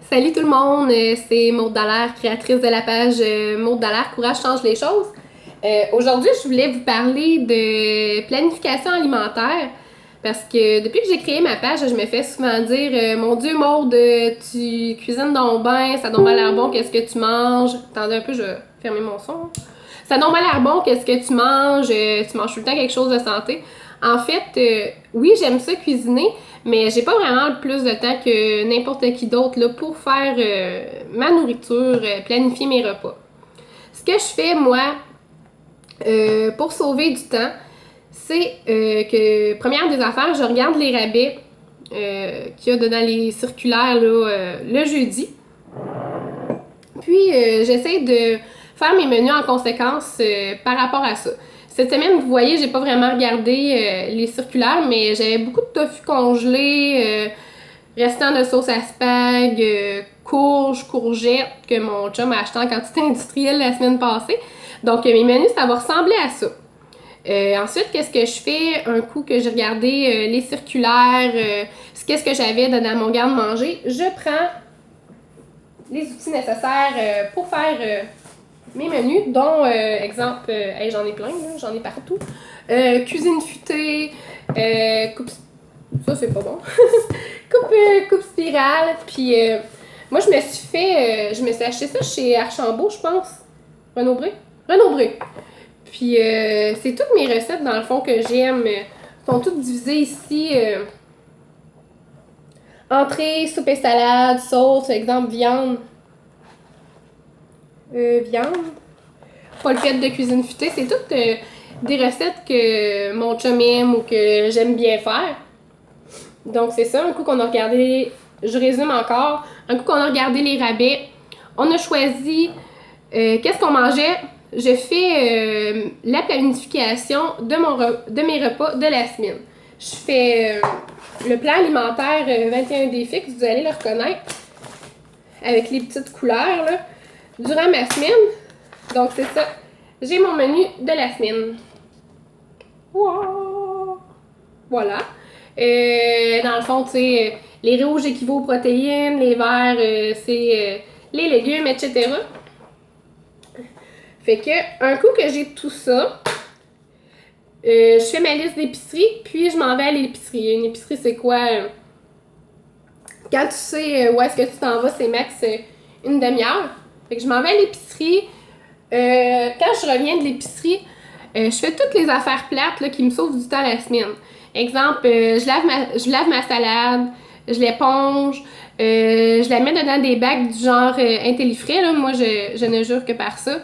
Salut tout le monde, c'est Maude Dallaire, créatrice de la page Maude Dallaire, Courage change les choses. Aujourd'hui, je voulais vous parler de planification alimentaire parce que depuis que j'ai créé ma page, je me fais souvent dire Mon Dieu, Maude, tu cuisines donc bien, ça donne l'air bon, qu'est-ce que tu manges? Attendez un peu, je vais fermer mon son. Ça donne l'air bon, qu'est-ce que tu manges tout le temps quelque chose de santé. En fait, oui, j'aime ça cuisiner, mais j'ai pas vraiment plus de temps que n'importe qui d'autre là, pour faire ma nourriture, planifier mes repas. Ce que je fais, moi, pour sauver du temps, c'est que, première des affaires, je regarde les rabais qu'il y a dans les circulaires là, le jeudi. Puis, j'essaie de faire mes menus en conséquence par rapport à ça. Cette semaine, vous voyez, j'ai pas vraiment regardé les circulaires, mais j'avais beaucoup de tofu congelé, restant de sauce à spag, courgettes que mon chum a acheté en quantité industrielle la semaine passée. Donc, mes menus, ça va ressembler à ça. Ensuite, qu'est-ce que je fais? Un coup que j'ai regardé les circulaires, qu'est-ce que j'avais dans mon garde-manger, je prends les outils nécessaires pour faire mes menus, dont, exemple, hey, j'en ai plein, là, j'en ai partout. Cuisine futée, coupe... Ça, c'est pas bon. coupe spirale, puis moi, je me suis acheté ça chez Archambault, je pense. Renaud-Bré? Renaud-Bré. Puis c'est toutes mes recettes, dans le fond, que j'aime. Sont toutes divisées ici. Entrée, soupe et salade, sauce, exemple, viande. Viande. Polpette de cuisine futée. C'est toutes des recettes que mon chum aime ou que j'aime bien faire. Donc, c'est ça. Un coup qu'on a regardé... Je résume encore. Un coup qu'on a regardé les rabais, on a choisi qu'est-ce qu'on mangeait. Je fais la planification de mes repas de la semaine. Je fais le plan alimentaire 21 défis, que vous allez le reconnaître, avec les petites couleurs, là, durant ma semaine. Donc, c'est ça. J'ai mon menu de la semaine. Wow! Voilà. Dans le fond, tu sais, les rouges équivaut aux protéines, les verts, c'est les légumes, etc. Fait que, un coup que j'ai tout ça, je fais ma liste d'épicerie, puis je m'en vais à l'épicerie. Une épicerie, c'est quoi? Quand tu sais où est-ce que tu t'en vas, c'est max une demi-heure. Fait que je m'en vais à l'épicerie. Quand je reviens de l'épicerie, je fais toutes les affaires plates là, qui me sauvent du temps la semaine. Exemple, je lave ma salade, je l'éponge, je la mets dedans des bacs du genre Intellifrais. Là. Moi, je ne jure que par ça.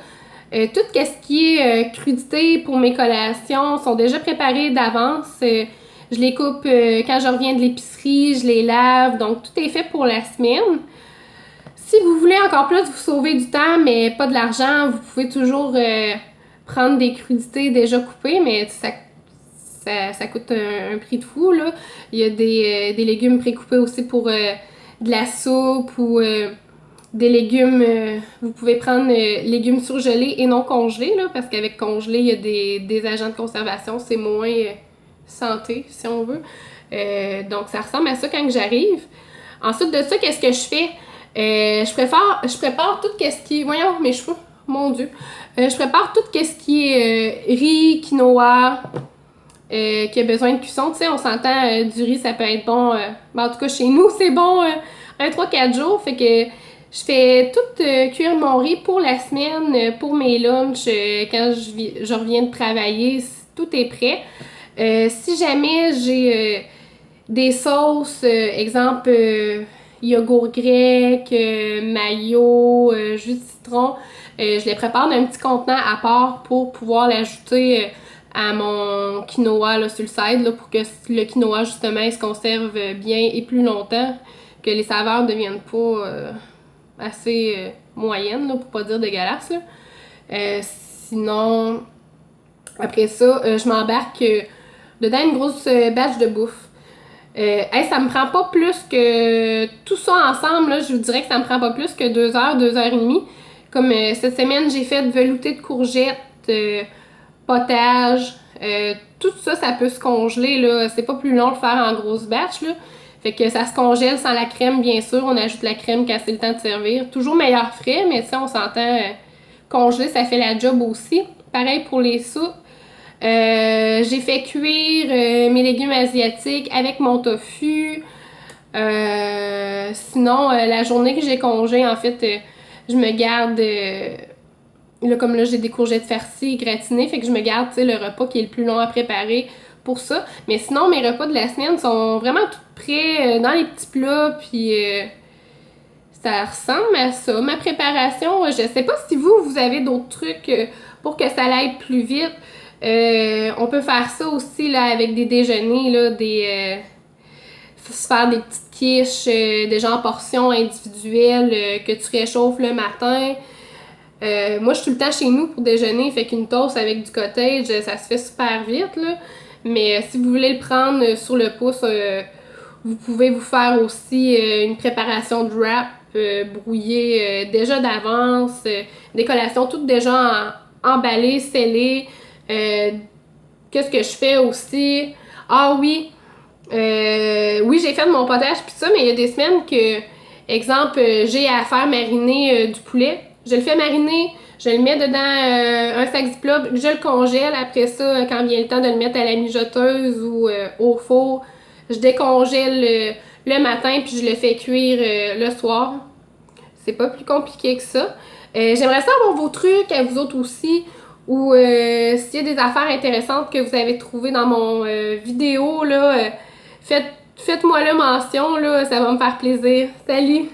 Tout ce qui est crudité pour mes collations sont déjà préparés d'avance. Je les coupe quand je reviens de l'épicerie, je les lave. Donc, tout est fait pour la semaine. Si vous voulez encore plus vous sauver du temps, mais pas de l'argent, vous pouvez toujours prendre des crudités déjà coupées, mais ça coûte un prix de fou, là. Il y a des légumes précoupés aussi pour de la soupe ou des légumes. Vous pouvez prendre légumes surgelés et non congelés, là, parce qu'avec congelé, il y a des agents de conservation, c'est moins santé, si on veut. Donc, ça ressemble à ça quand j'arrive. Ensuite de ça, qu'est-ce que je fais? Je prépare tout ce qui est... Voyons, mes cheveux, mon Dieu. Je prépare tout ce qui est riz, quinoa, qui a besoin de cuisson. Tu sais, on s'entend, du riz, ça peut être bon. En tout cas, chez nous, c'est bon un 3-4 jours. Fait que je fais tout cuire mon riz pour la semaine, pour mes lunchs. Quand je reviens de travailler, tout est prêt. Si jamais j'ai des sauces, exemple... yogourt grec, mayo, jus de citron. Je les prépare dans un petit contenant à part pour pouvoir l'ajouter à mon quinoa là, sur le side là, pour que le quinoa justement il se conserve bien et plus longtemps, que les saveurs ne deviennent pas assez moyennes, là, pour pas dire dégueulasses. Sinon, après ça, je m'embarque dedans une grosse batch de bouffe. Ça me prend pas plus que tout ça ensemble, là, je vous dirais que ça me prend pas plus que 2 heures, 2 heures et demie. Comme cette semaine, j'ai fait velouté de courgettes, potage, tout ça, ça peut se congeler, là. C'est pas plus long de le faire en grosse batch, là. Fait que ça se congèle sans la crème, bien sûr. On ajoute la crème quand c'est le temps de servir. Toujours meilleur frais, mais on s'entend congelé, ça fait la job aussi. Pareil pour les soupes. J'ai fait cuire mes légumes asiatiques avec mon tofu. Sinon, la journée que j'ai congé, en fait, je me garde... là, comme là, j'ai des courgettes farcies et gratinées, fait que je me garde, tu sais, le repas qui est le plus long à préparer pour ça. Mais sinon, mes repas de la semaine sont vraiment tout prêts dans les petits plats, puis ça ressemble à ça. Ma préparation, je sais pas si vous avez d'autres trucs pour que ça aille plus vite. On peut faire ça aussi là, avec des déjeuners, là, se faire des petites quiches, déjà en portions individuelles que tu réchauffes le matin. Moi, je suis tout le temps chez nous pour déjeuner, fait qu'une toast avec du cottage, ça se fait super vite, là. Mais si vous voulez le prendre sur le pouce, vous pouvez vous faire aussi une préparation de wrap brouillée déjà d'avance, des collations toutes déjà emballées, scellées. Qu'est-ce que je fais aussi? Ah oui! Oui, j'ai fait mon potage pis ça, mais il y a des semaines que, exemple, j'ai à faire mariner du poulet. Je le fais mariner, je le mets dedans un sac Ziploc, je le congèle. Après ça, quand vient le temps de le mettre à la mijoteuse ou au four, je décongèle le matin puis je le fais cuire le soir. C'est pas plus compliqué que ça. J'aimerais savoir vos trucs à vous autres aussi, ou s'il y a des affaires intéressantes que vous avez trouvées dans mon vidéo, là, faites-moi le mention, là, ça va me faire plaisir. Salut!